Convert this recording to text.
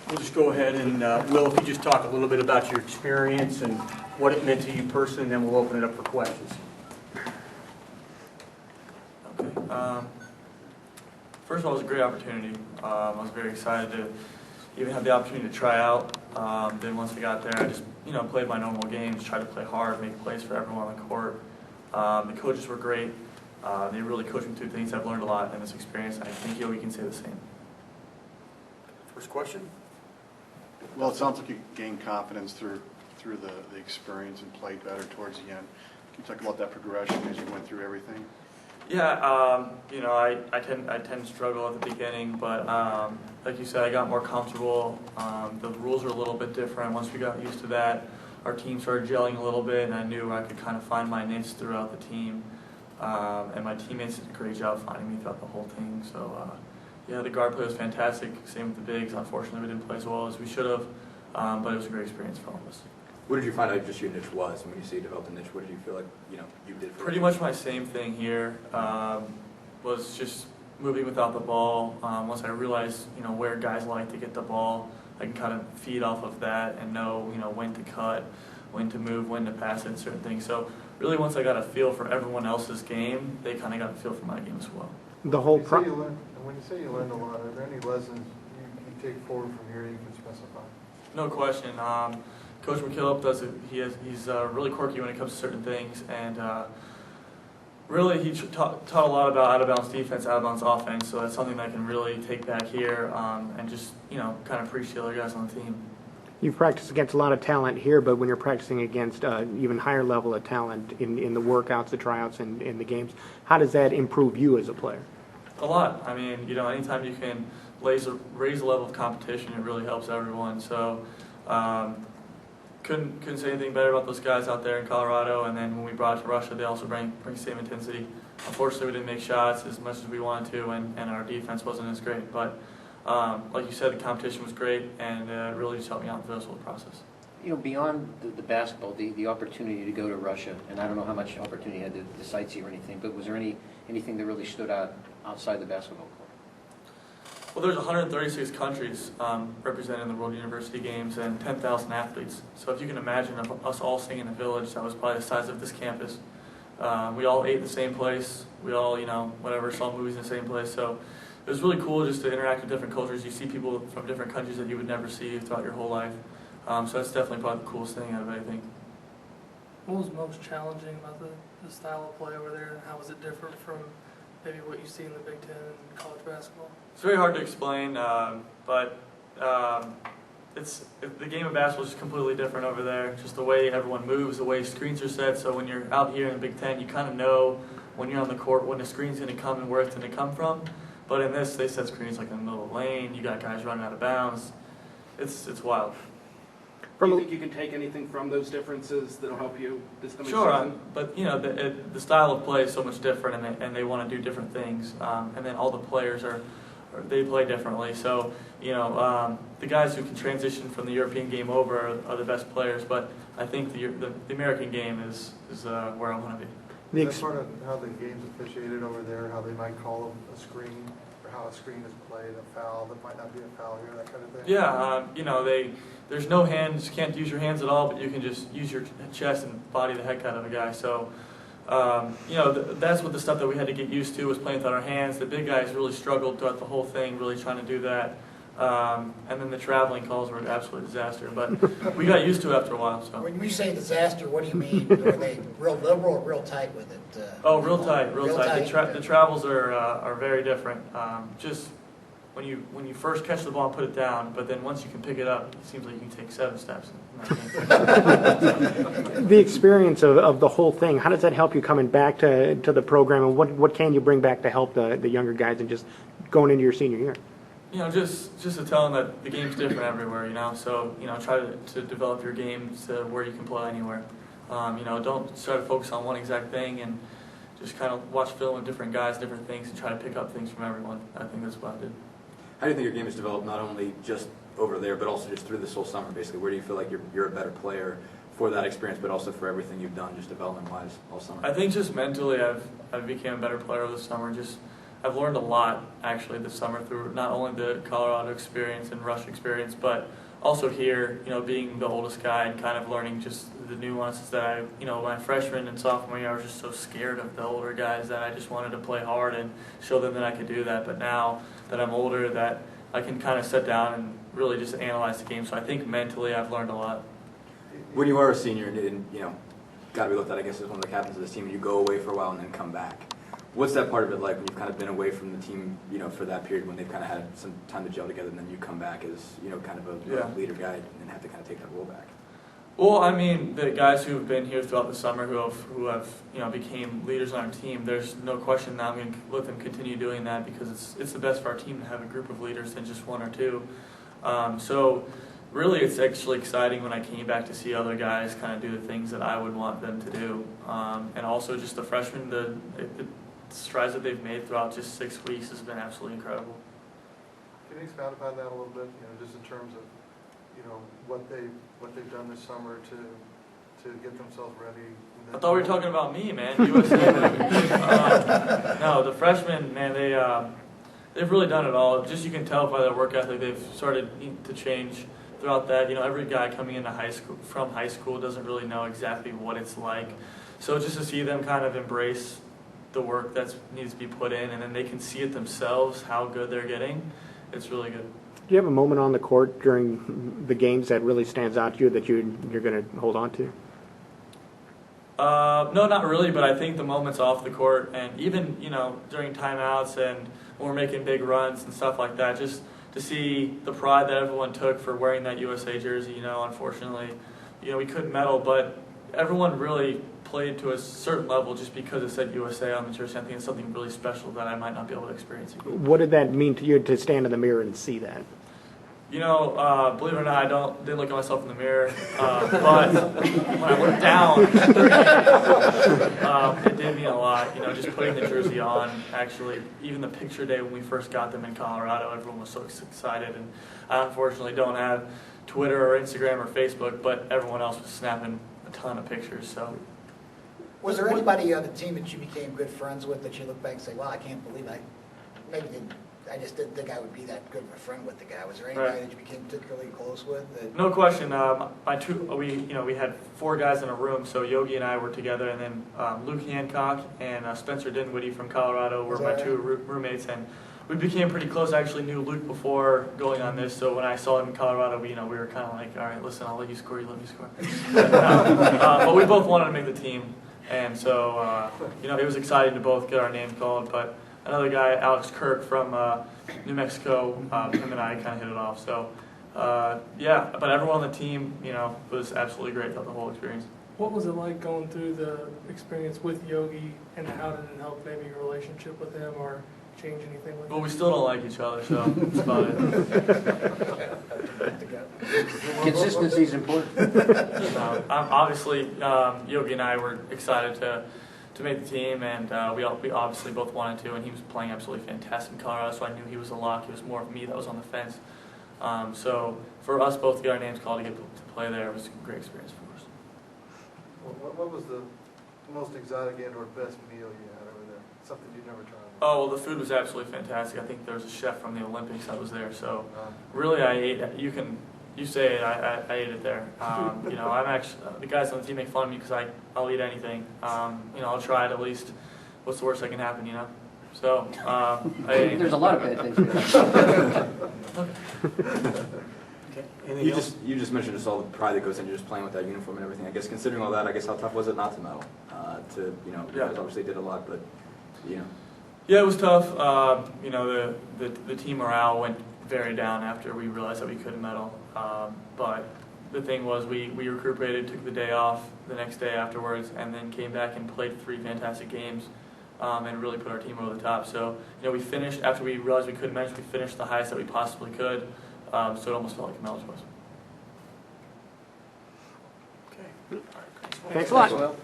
We'll just go ahead and, Will, if you just talk a little bit about your experience and what it meant to you personally, and then we'll open it up for questions. Okay. First of all, it was a great opportunity. I was very excited to even have the opportunity to try out. Then once I got there, I just played my normal games, tried to play hard, make plays for everyone on the court. The coaches were great. They really coached me through things. I've learned a lot in this experience, and I think we can say the same. First question? Well, it sounds like you gained confidence through the experience and played better towards the end. Can you talk about that progression as you went through everything? Yeah, I tend to struggle at the beginning, but like you said, I got more comfortable. The rules are a little bit different. Once we got used to that, our team started gelling a little bit, and I knew I could kind of find my niche throughout the team. And my teammates did a great job finding me throughout the whole thing. So, yeah, the guard play was fantastic. Same with the bigs. Unfortunately, we didn't play as well as we should have, but it was a great experience for all of us. What did you find out just your niche was? When you say you developed a niche, what did you feel like you did? Pretty much my same thing here. Was just moving without the ball. Once I realized where guys like to get the ball, I can kind of feed off of that and know when to cut, when to move, when to pass it, certain things. So really, once I got a feel for everyone else's game, they kind of got a feel for my game as well. The whole when you say you learned a lot, are there any lessons you take forward from here you can specify? No question. Coach McKillop he's really quirky when it comes to certain things, and really he taught a lot about out-of-bounds defense, out-of-bounds offense. So that's something that I can really take back here and just kind of preach to the other guys on the team. You've practiced against a lot of talent here, but when you're practicing against even higher level of talent in the workouts, the tryouts, and in the games, how does that improve you as a player? A lot. I mean, anytime you can raise the level of competition, it really helps everyone. So, couldn't say anything better about those guys out there in Colorado. And then when we brought it to Russia, they also bring the same intensity. Unfortunately, we didn't make shots as much as we wanted to, and our defense wasn't as great. But like you said, the competition was great, and it really just helped me out through this whole process. Beyond the basketball, the opportunity to go to Russia, and I don't know how much opportunity you had to sightsee or anything, but was there anything that really stood out outside the basketball court? Well, there's 136 countries represented in the World University Games and 10,000 athletes. So if you can imagine us all singing in a village that was probably the size of this campus. We all ate in the same place. We all, saw movies in the same place. So it was really cool just to interact with different cultures. You see people from different countries that you would never see throughout your whole life. So that's definitely probably the coolest thing out of anything. What was most challenging about the style of play over there, and how was it different from maybe what you see in the Big Ten and college basketball? It's very hard to explain, but the game of basketball is just completely different over there. Just the way everyone moves, the way screens are set. So when you're out here in the Big Ten, you kind of know when you're on the court when the screen's going to come and where it's going to come from. But in this, they set screens like in the middle of the lane. You got guys running out of bounds. It's wild. Do you think you can take anything from those differences that'll help you this coming season? Sure, but the style of play is so much different, and they want to do different things. And then all the players they play differently. So the guys who can transition from the European game over are the best players. But I think the American game is where I want to be. Is that part of how the game's officiated over there? How they might call a screen, or how a screen is played, a foul that might not be a foul here, that kind of thing? Yeah, there's no hands. You can't use your hands at all, but you can just use your chest and body the heck out of a guy. So, that's what the stuff that we had to get used to was playing with our hands. The big guys really struggled throughout the whole thing, really trying to do that. And then the traveling calls were an absolute disaster, but we got used to it after a while. So. When you say disaster, what do you mean? Are they real liberal or real tight with it? Real tight. The travels are very different. Just when you first catch the ball and put it down, but then once you can pick it up, it seems like you can take 7 steps. The experience of the whole thing, how does that help you coming back to the program, and what can you bring back to help the younger guys and just going into your senior year? Just to tell them that the game's different everywhere, So, try to develop your game to where you can play anywhere. Don't try to focus on one exact thing, and just kind of watch film with different guys, different things, and try to pick up things from everyone. I think that's what I did. How do you think your game has developed, not only just over there, but also just through this whole summer, basically? Where do you feel like you're a better player for that experience, but also for everything you've done, just development-wise, all summer? I think just mentally, I've become a better player over the summer. Just I've learned a lot actually this summer through not only the Colorado experience and Russia experience, but also here, being the oldest guy and kind of learning just the nuances that my freshman and sophomore year, I was just so scared of the older guys that I just wanted to play hard and show them that I could do that. But now that I'm older, that I can kind of sit down and really just analyze the game. So I think mentally I've learned a lot. When you are a senior and got to be looked at, I guess, as one of the captains of this team, and you go away for a while and then come back. What's that part of it like when you've kind of been away from the team, for that period when they've kind of had some time to gel together, and then you come back as, kind of a leader guy and have to kind of take that role back? Well, I mean, the guys who have been here throughout the summer who have became leaders on our team, there's no question that I'm going to let them continue doing that because it's the best for our team to have a group of leaders than just one or two. So really it's actually exciting when I came back to see other guys kind of do the things that I would want them to do. And also just the freshmen, the strides that they've made throughout just 6 weeks has been absolutely incredible. Can you expound upon that a little bit, just in terms of, what they've done this summer to get themselves ready? I thought we were talking about me, man. USA. No, the freshmen, man, they've really done it all. Just you can tell by their work ethic, they've started to change throughout that. Every guy coming into from high school doesn't really know exactly what it's like. So just to see them kind of embrace the work that needs to be put in, and then they can see it themselves how good they're getting. It's really good. Do you have a moment on the court during the games that really stands out to you that you're going to hold on to? No, not really, but I think the moments off the court and even, during timeouts and when we're making big runs and stuff like that, just to see the pride that everyone took for wearing that USA jersey, unfortunately, we couldn't medal, but everyone really played to a certain level just because it said USA on the jersey. I think it's something really special that I might not be able to experience again. What did that mean to you to stand in the mirror and see that? Believe it or not, I didn't look at myself in the mirror, but when I looked down, it did mean a lot. Just putting the jersey on. Actually, even the picture day when we first got them in Colorado, everyone was so excited. And I unfortunately don't have Twitter or Instagram or Facebook, but everyone else was snapping a ton of pictures. So, Was there anybody on the team that you became good friends with that you look back and say, "Wow, I can't believe I just didn't think I would be that good of a friend with the guy"? Was there anybody that you became particularly close with? No question. We had 4 guys in a room, so Yogi and I were together, and then Luke Hancock and Spencer Dinwiddie from Colorado were my 2 roommates, and we became pretty close. I actually knew Luke before going on this, so when I saw him in Colorado, we were kind of like, all right, listen, I'll let you score, you let me score. But we both wanted to make the team, and so it was exciting to both get our names called. But another guy, Alex Kirk from New Mexico, him and I kind of hit it off. So, but everyone on the team, was absolutely great throughout the whole experience. What was it like going through the experience with Yogi, and how did it help maybe your relationship with him or change anything with him? Well, we still don't like each other, so that's about it. Consistency is important. Obviously, Yogi and I were excited to make the team, and we obviously both wanted to, and he was playing absolutely fantastic in Colorado, so I knew he was a lock. It was more of me that was on the fence. So for us both to get our names called to get to play there was a great experience for us. What was the most exotic and/or best meal you had over there? Something you'd never tried? Oh, well, the food was absolutely fantastic. I think there was a chef from the Olympics that was there, so really I ate. You say it, I ate it there. I'm actually, the guys on the team make fun of me because I'll eat anything. I'll try it at least. What's the worst that can happen, So, There's a lot of bad things. You just mentioned just all the pride that goes into just playing with that uniform and everything. I guess considering all that, I guess how tough was it not to medal? You guys obviously did a lot, but Yeah, it was tough. The team morale went very down after we realized that we couldn't medal. But the thing was, we recuperated, took the day off the next day afterwards, and then came back and played 3 fantastic games, and really put our team over the top. So, we finished, after we realized we couldn't medal, we finished the highest that we possibly could. So it almost felt like a medal to us. Thanks a lot. Well,